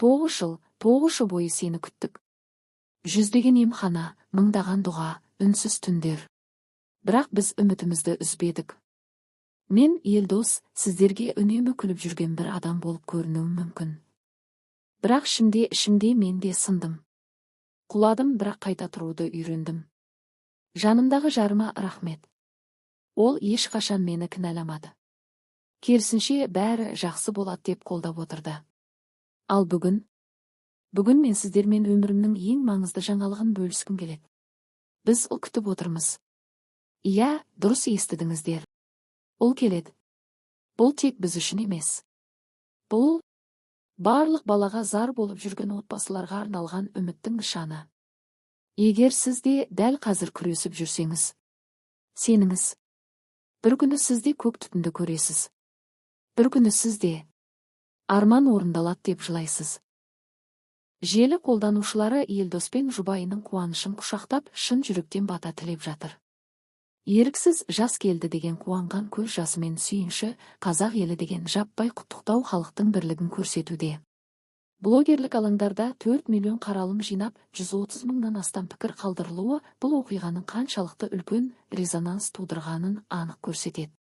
9 жыл бойы сені күттік. Жүздеген емхана, мыңдаған дұға, үнсіз түндер. Бірақ біз үмітімізді үзбедік. Мен, Елдос, сіздерге үнемі күліп жүрген бір адам болып көрінуім мүмкін. Бірақ ішімде мен де сындым. Құладым, бірақ қайта тұруды үйрендім. Жанымдағы жарыма рахмет. Ол ешқашан мені кінәламады. Керісінше бәрі жақсы болады деп қолдап отырды. Ал бүгін мен сіздермен өмірімнің ең маңызды жаңалығын бөліскім келеді. Біз ұл күтіп отырмыз. Иә, дұрыс естідіңіздер. Ұл келеді. Бұл тек біз үшін емес. Бұл барлық балаға зар болып жүрген отбасыларға арналған үміттің нышаны. Егер сіз де дәл қазір күресіп жүрсеңіз, сеніңіз. Бір күні сіз де көк түтінді көресіз. Бір күні сіз де арман орындалады деп жылайсыз. Желі қолданушылары Елдос пен жұбайының қуанышын құшақтап, шын жүректен бата тілеп жатыр. Еріксіз жас келді деген қуанған көз жасымен сүйінші, қазақ елі деген жаппай құттықтау халықтың бірлігін көрсетуде. Блогерлік алаңдарда 4 миллион қаралым жинап, 130 мыңнан астам пікір қалдырылуы бұл оқиғаның қаншалықты үлкен резонанс тудырғанын анық көрсетеді.